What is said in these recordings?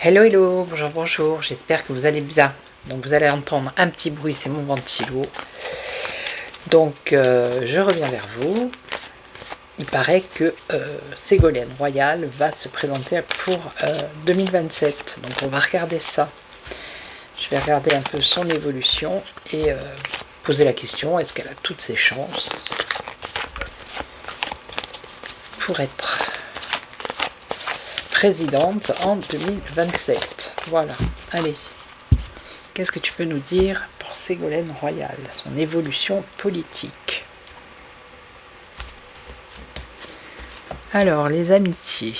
Hello hello, bonjour bonjour, j'espère que vous allez bien. Donc vous allez entendre un petit bruit, c'est mon ventilo. Donc je reviens vers vous. Il paraît que Ségolène Royal va se présenter pour 2027. Donc on va regarder ça. Je vais regarder un peu son évolution et poser la question, est-ce qu'elle a toutes ses chances pour être présidente en 2027. Voilà, allez. Qu'est-ce que tu peux nous dire pour Ségolène Royal, son évolution politique? Alors, les amitiés.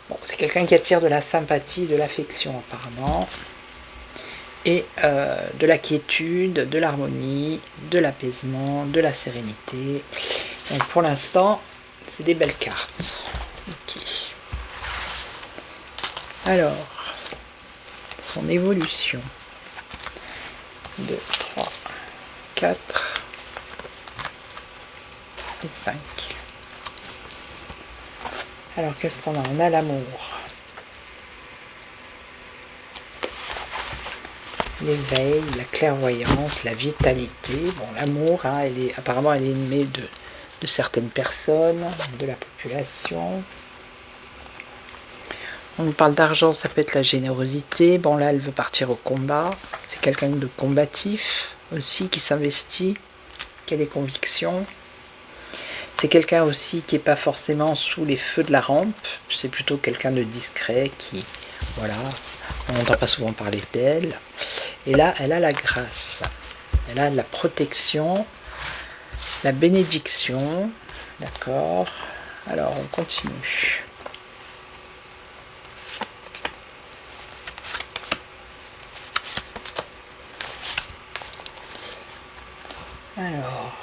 Bon, c'est quelqu'un qui attire de la sympathie, de l'affection apparemment, et de la quiétude, de l'harmonie, de l'apaisement, de la sérénité. Donc pour l'instant, c'est des belles cartes. Ok. Alors, son évolution. 2, 3, 4 et 5. Alors, qu'est-ce qu'on a? On a l'amour. L'éveil, la clairvoyance, la vitalité. Bon, l'amour, hein, apparemment, elle est aimée de certaines personnes, de la population. On nous parle d'argent, ça peut être la générosité. Bon, là, elle veut partir au combat. C'est quelqu'un de combatif aussi, qui s'investit, qui a des convictions. C'est quelqu'un aussi qui n'est pas forcément sous les feux de la rampe. C'est plutôt quelqu'un de discret qui, voilà, on n'entend pas souvent parler d'elle. Et là, elle a la grâce. Elle a de la protection, la bénédiction. D'accord. Alors, on continue. Alors,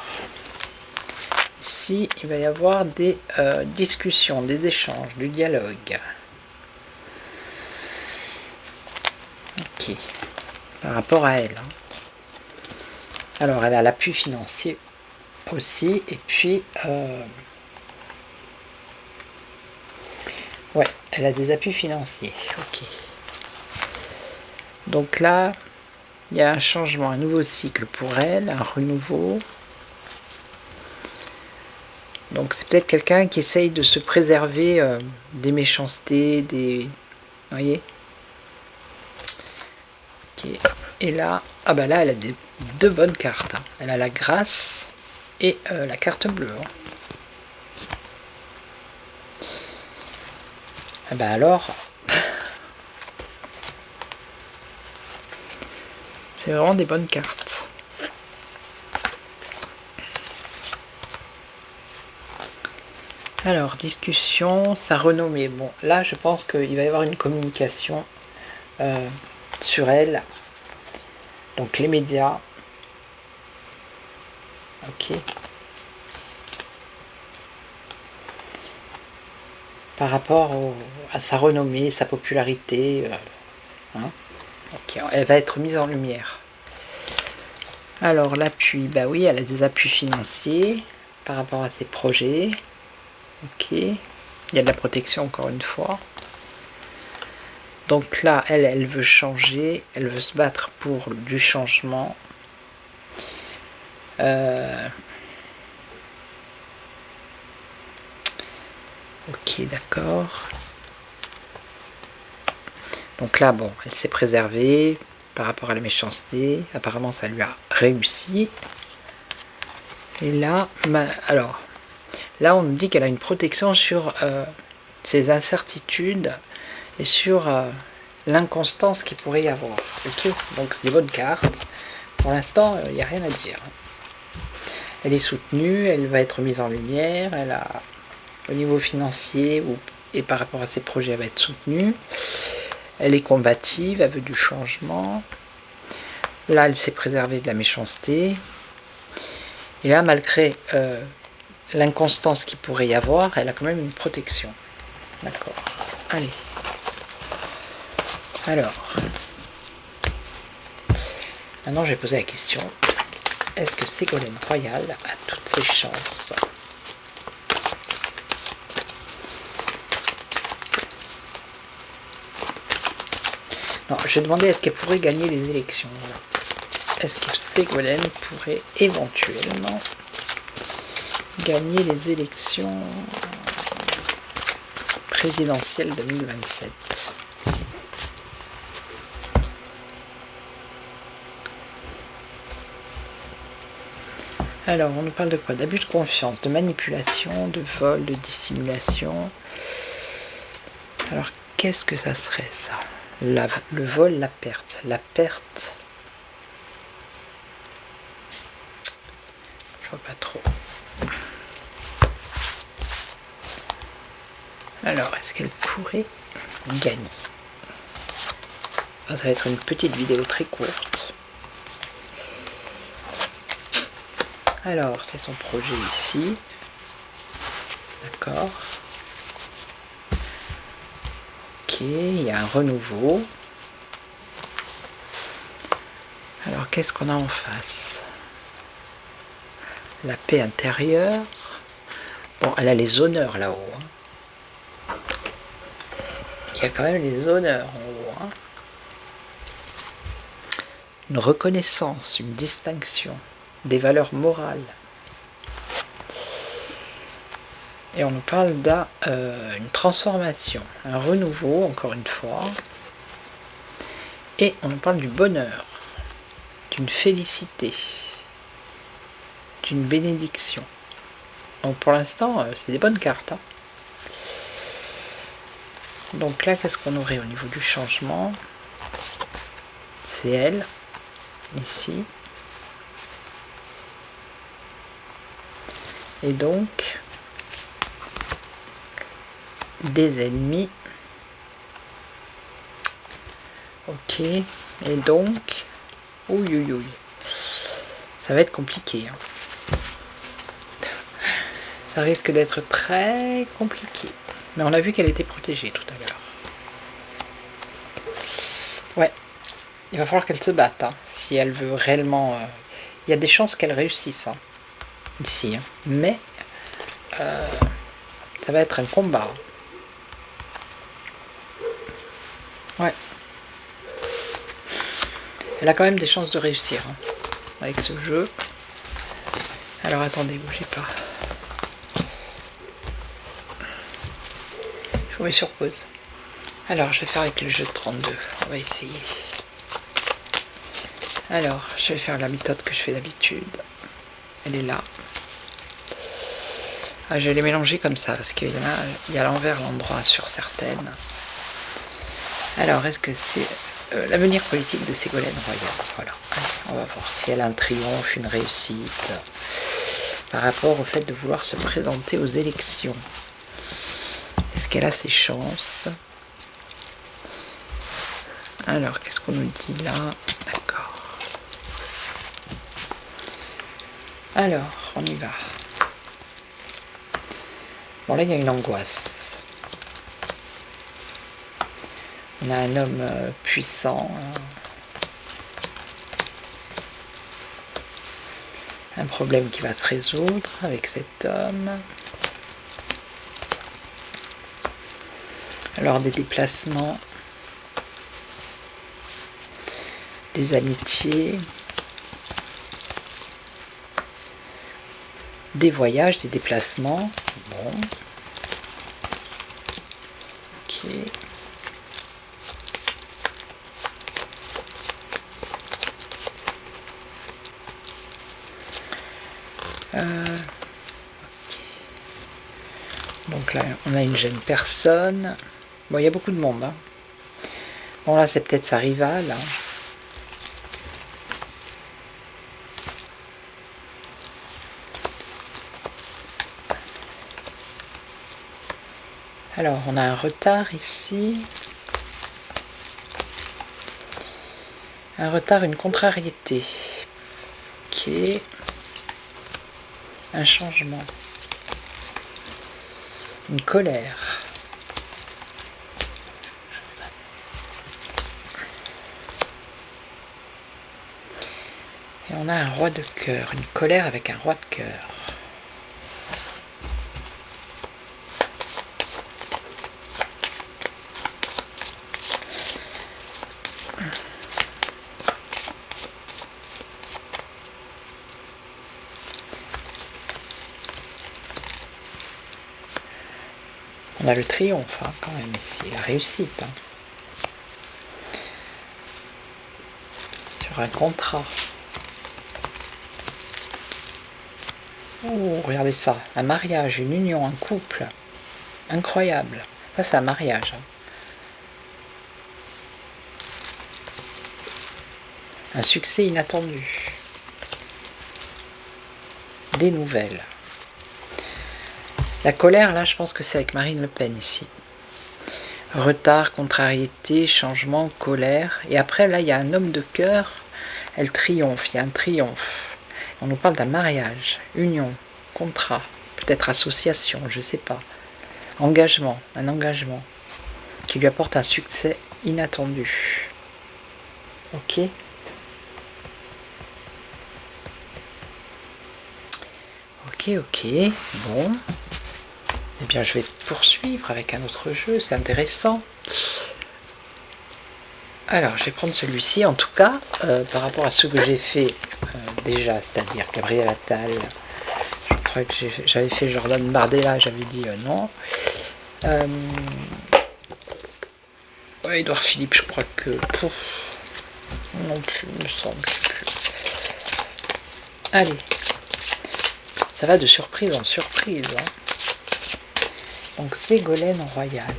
ici, il va y avoir des discussions, des échanges, du dialogue. Ok. Par rapport à elle. Alors, elle a l'appui financier aussi, et puis ouais, elle a des appuis financiers. Ok. Donc là, il y a un changement, un nouveau cycle pour elle, un renouveau. Donc c'est peut-être quelqu'un qui essaye de se préserver des méchancetés, des... Vous voyez? Okay. Et là, ah bah là, elle a deux bonnes cartes. Elle a la grâce et la carte bleue. Ah bah alors, c'est vraiment des bonnes cartes. Alors, discussion, sa renommée. Bon, là, je pense qu'il va y avoir une communication sur elle. Donc, les médias. Ok. Par rapport à sa renommée, sa popularité. Okay. Elle va être mise en lumière. Alors, l'appui. Bah oui, elle a des appuis financiers par rapport à ses projets. Ok. Il y a de la protection encore une fois. Donc là, elle veut changer, elle veut se battre pour du changement. Ok, d'accord. Donc là, bon, elle s'est préservée par rapport à la méchanceté. Apparemment, ça lui a réussi. Et là, alors, là, on nous dit qu'elle a une protection sur ses incertitudes et sur l'inconstance qu'il pourrait y avoir. Ok, donc c'est des bonnes cartes. Pour l'instant, il n'y a rien à dire. Elle est soutenue, elle va être mise en lumière, elle a, au niveau financier et par rapport à ses projets, elle va être soutenue. Elle est combative, elle veut du changement. Là, elle s'est préservée de la méchanceté. Et là, malgré l'inconstance qu'il pourrait y avoir, elle a quand même une protection. D'accord. Allez. Alors. Maintenant, je vais poser la question. Est-ce que Ségolène Royal a toutes ses chances? Non, je demandais est-ce qu'elle pourrait gagner les élections. Voilà. Est-ce que Ségolène pourrait éventuellement gagner les élections présidentielles 2027? Alors, on nous parle de quoi? D'abus de confiance, de manipulation, de vol, de dissimulation. Alors, qu'est-ce que ça serait, ça? Le vol, la perte. La perte... Je vois pas trop. Alors, est-ce qu'elle pourrait gagner? Ça va être une petite vidéo très courte. Alors, c'est son projet ici. D'accord. Ok, il y a un renouveau. Alors, qu'est-ce qu'on a en face? La paix intérieure. Bon, elle a les honneurs là-haut. Hein. Il y a quand même les honneurs en haut. Hein. Une reconnaissance, une distinction, des valeurs morales. Et on nous parle d'une transformation, un renouveau, encore une fois. Et on nous parle du bonheur, d'une félicité, d'une bénédiction. Donc pour l'instant, c'est des bonnes cartes. Hein. Donc là, qu'est-ce qu'on aurait au niveau du changement? C'est elle, ici. Et donc, des ennemis. Ok. Et donc, ouïe. Ça va être compliqué. Hein. Ça risque d'être très compliqué. Mais on a vu qu'elle était protégée tout à l'heure. Ouais. Il va falloir qu'elle se batte. Hein, si elle veut réellement... Il y a des chances qu'elle réussisse. Hein, ici. Hein. Mais... ça va être un combat. Ouais. Elle a quand même des chances de réussir. Hein, avec ce jeu. Alors attendez, bougez pas. Je vous mets sur pause. Alors, je vais faire avec le jeu de 32. On va essayer. Alors, je vais faire la méthode que je fais d'habitude. Elle est là. Ah, je vais les mélanger comme ça, parce qu'il y a l'envers, l'endroit sur certaines. Alors, est-ce que c'est l'avenir politique de Ségolène Royal? Voilà. Allez, on va voir si elle a un triomphe, une réussite, par rapport au fait de vouloir se présenter aux élections. Est-ce qu'elle a ses chances? Alors, qu'est-ce qu'on nous dit là? D'accord. Alors, on y va. Bon, là, il y a une angoisse. On a un homme puissant. Un problème qui va se résoudre avec cet homme. Alors, des déplacements. Des amitiés. Des voyages, des déplacements. Bon. Ok. Donc là, on a une jeune personne. Bon, il y a beaucoup de monde. Hein. Bon là c'est peut-être sa rivale. Hein. Alors on a un retard ici. Un retard, une contrariété. Ok. Un changement. Une colère. Et on a un roi de cœur, une colère avec un roi de cœur. On a le triomphe hein, quand même ici, la réussite. Hein. Sur un contrat. Oh, regardez ça, un mariage, une union, un couple. Incroyable. Ça, c'est un mariage. Hein. Un succès inattendu. Des nouvelles. La colère, là, je pense que c'est avec Marine Le Pen, ici. Retard, contrariété, changement, colère. Et après, là, il y a un homme de cœur. Elle triomphe, il y a un triomphe. On nous parle d'un mariage, union, contrat, peut-être association, je ne sais pas. Engagement, un engagement qui lui apporte un succès inattendu. Ok. Ok. Bon. Eh bien, je vais poursuivre avec un autre jeu, c'est intéressant. Alors, je vais prendre celui-ci, en tout cas, par rapport à ce que j'ai fait déjà, c'est-à-dire Gabriel Attal. Je crois que j'avais fait Jordan Bardella, j'avais dit non. Ouais, Édouard Philippe, je crois que... non plus, il me semble plus. Allez. Ça va de surprise en surprise. Hein. Donc, Ségolène Royal.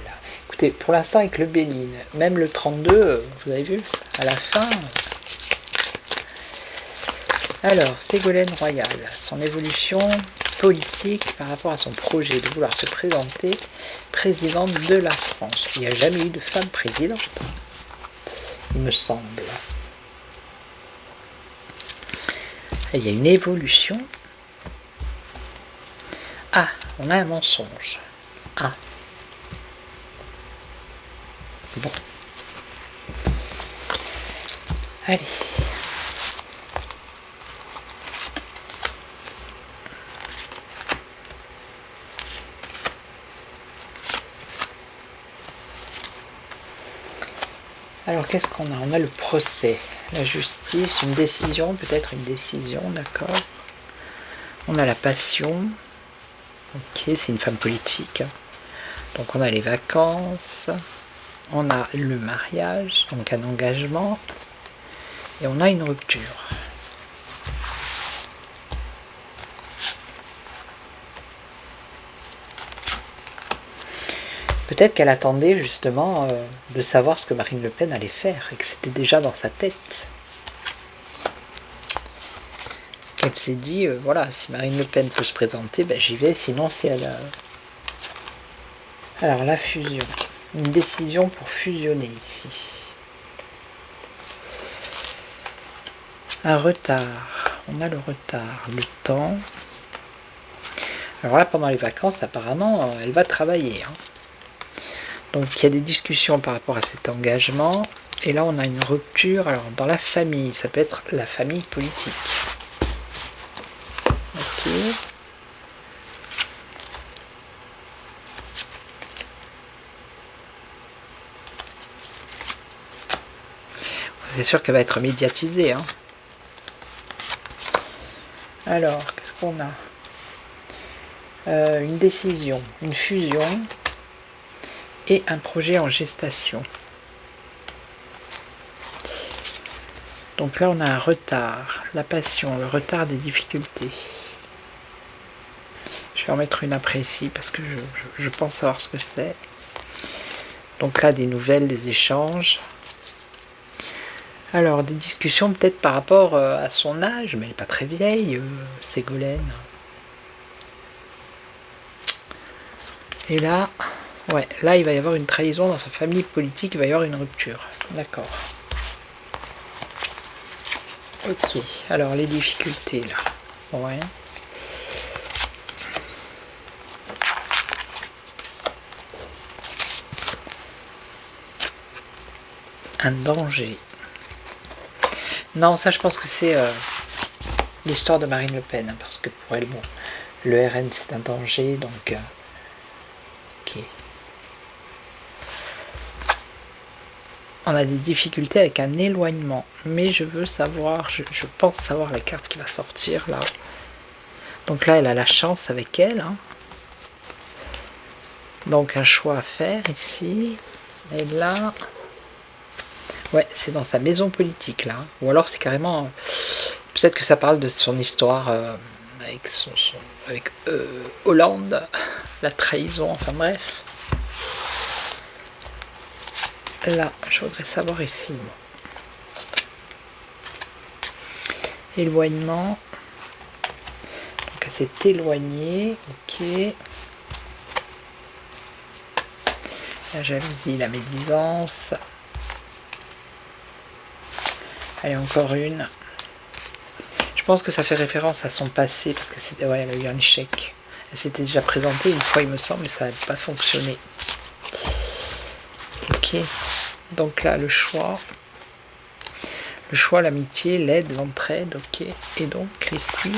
Écoutez, pour l'instant, avec le Béline, même le 32, vous avez vu, à la fin... Alors, Ségolène Royal, son évolution politique par rapport à son projet de vouloir se présenter présidente de la France. Il n'y a jamais eu de femme présidente, il me semble. Et il y a une évolution. Ah, on a un mensonge. Ah. Bon. Allez. Alors, qu'est-ce qu'on a? On a le procès, la justice, une décision, peut-être une décision, d'accord. On a la passion. Ok, c'est une femme politique. Donc, on a les vacances. On a le mariage, donc un engagement. Et on a une rupture. Peut-être qu'elle attendait justement de savoir ce que Marine Le Pen allait faire et que c'était déjà dans sa tête. Qu'elle s'est dit, voilà, si Marine Le Pen peut se présenter, ben j'y vais, sinon c'est elle. Alors la fusion, une décision pour fusionner ici. Un retard, on a le retard, le temps. Alors là, pendant les vacances, apparemment, elle va travailler. Hein. Donc il y a des discussions par rapport à cet engagement. Et là on a une rupture. Alors dans la famille, ça peut être la famille politique. Ok. C'est sûr qu'elle va être médiatisée. Hein. Alors, qu'est-ce qu'on a? Une décision, une fusion. Et un projet en gestation. Donc là, on a un retard, la passion, le retard des difficultés. Je vais en mettre une après ici parce que je pense savoir ce que c'est. Donc là, des nouvelles, des échanges. Alors, des discussions peut-être par rapport à son âge, mais elle n'est pas très vieille, Ségolène. Et là, ouais, là il va y avoir une trahison dans sa famille politique, il va y avoir une rupture. D'accord. Ok, alors les difficultés là. Ouais. Un danger. Non, ça je pense que c'est l'histoire de Marine Le Pen, hein, parce que pour elle, bon, le RN c'est un danger, donc... ok. On a des difficultés avec un éloignement, mais je veux savoir, je pense savoir la carte qui va sortir là. Donc là, elle a la chance avec elle. Hein. Donc un choix à faire ici. Et là, ouais, c'est dans sa maison politique là. Ou alors c'est carrément, peut-être que ça parle de son histoire avec Hollande, la trahison, enfin bref. Là, je voudrais savoir ici. Éloignement. Donc elle s'est éloignée, ok. La jalousie, la médisance. Allez, encore une. Je pense que ça fait référence à son passé, parce que c'était, ouais, elle a eu un échec. Elle s'était déjà présentée une fois, il me semble, mais ça n'a pas fonctionné. Ok. Donc là, le choix, l'amitié, l'aide, l'entraide, ok. Et donc ici,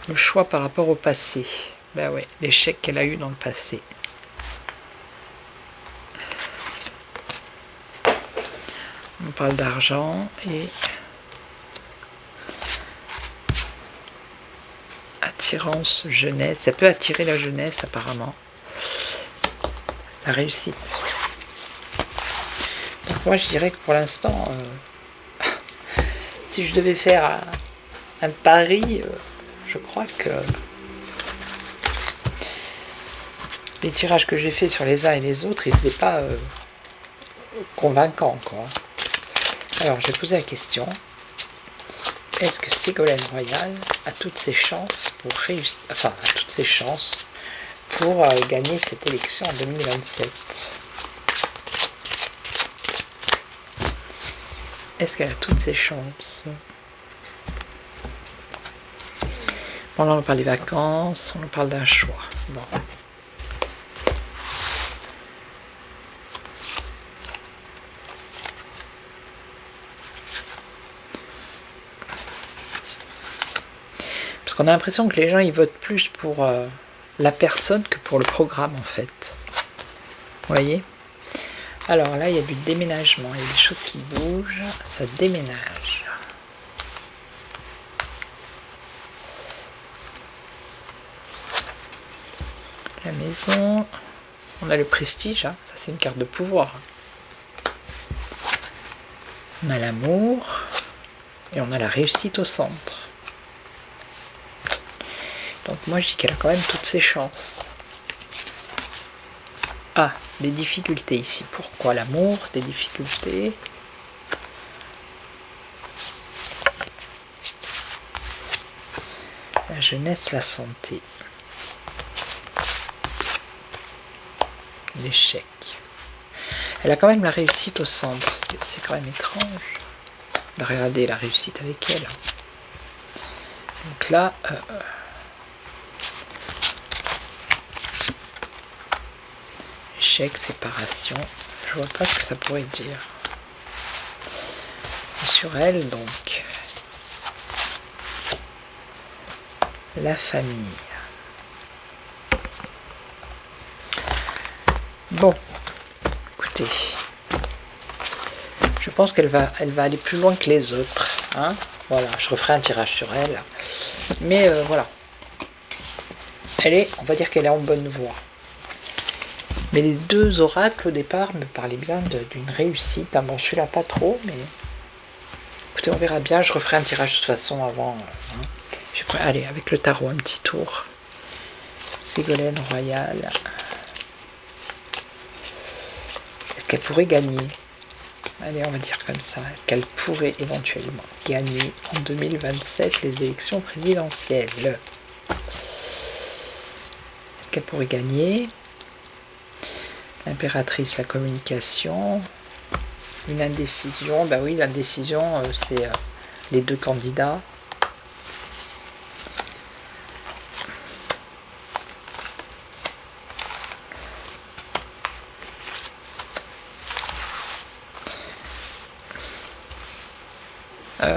le choix par rapport au passé. Ben ouais, l'échec qu'elle a eu dans le passé. On parle d'argent et attirance, jeunesse. Ça peut attirer la jeunesse apparemment. La réussite. Donc moi je dirais que pour l'instant, si je devais faire un pari, je crois que les tirages que j'ai faits sur les uns et les autres, ils n'étaient pas convaincants, quoi. Alors, je vais poser la question. Est-ce que Ségolène Royal a toutes ses chances pour réussir, enfin, a toutes ses chances pour gagner cette élection en 2027? Est-ce qu'elle a toutes ses chances? Bon, là, on parle des vacances, on parle d'un choix. Bon. Parce qu'on a l'impression que les gens, ils votent plus pour la personne que pour le programme, en fait. Vous voyez? Alors là, il y a du déménagement, il y a des choses qui bougent, ça déménage. La maison, on a le prestige, hein, ça c'est une carte de pouvoir. On a l'amour, et on a la réussite au centre. Donc moi je dis qu'elle a quand même toutes ses chances. Ah, des difficultés ici. Pourquoi l'amour? Des difficultés. La jeunesse, la santé. L'échec. Elle a quand même la réussite au centre. C'est quand même étrange. Regardez la réussite avec elle. Donc là... échec, séparation, je vois pas ce que ça pourrait dire. Et sur elle, donc, la famille. Bon, écoutez, je pense qu'elle va aller plus loin que les autres. Hein, voilà, je referai un tirage sur elle. Mais voilà. On va dire qu'elle est en bonne voie. Mais les deux oracles au départ me parlaient bien d'une réussite. Ah bon, celui-là pas trop, mais écoutez, on verra bien. Je referai un tirage de toute façon avant. Hein. Allez, avec le tarot, un petit tour. Ségolène Royal. Est-ce qu'elle pourrait gagner? Allez, on va dire comme ça. Est-ce qu'elle pourrait éventuellement gagner en 2027 les élections présidentielles? Est-ce qu'elle pourrait gagner? L'impératrice, la communication. Une indécision. Ben oui, l'indécision, c'est les deux candidats.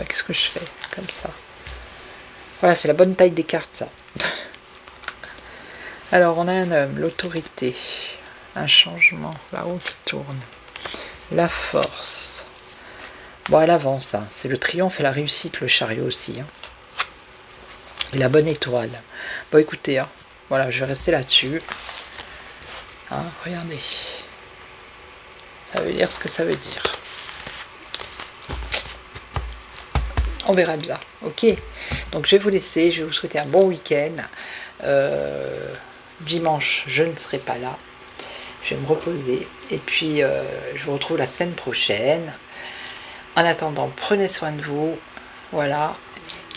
Qu'est-ce que je fais comme ça? Voilà, c'est la bonne taille des cartes, ça. Alors, on a un homme, l'autorité, un changement, là-haut qui tourne, la force. Bon, elle avance, hein. C'est le triomphe et la réussite, le chariot aussi. Hein. Et la bonne étoile. Bon, écoutez, hein, voilà, je vais rester là-dessus. Hein, regardez. Ça veut dire ce que ça veut dire. On verra bien, ok. Donc je vais vous laisser, je vais vous souhaiter un bon week-end. Dimanche, je ne serai pas là. Je vais me reposer. Et puis, je vous retrouve la semaine prochaine. En attendant, prenez soin de vous. Voilà.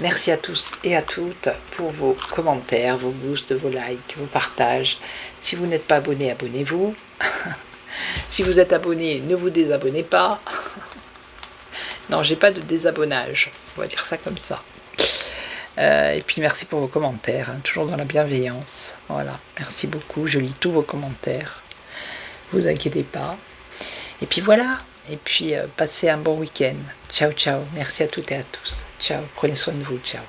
Merci à tous et à toutes pour vos commentaires, vos boosts, vos likes, vos partages. Si vous n'êtes pas abonné, abonnez-vous. Si vous êtes abonné, ne vous désabonnez pas. Non, j'ai pas de désabonnage, on va dire ça comme ça. Et puis merci pour vos commentaires, hein, toujours dans la bienveillance. Voilà, merci beaucoup, je lis tous vos commentaires, vous inquiétez pas. Et puis voilà, et puis passez un bon week-end. Ciao, ciao, merci à toutes et à tous. Ciao, prenez soin de vous, ciao.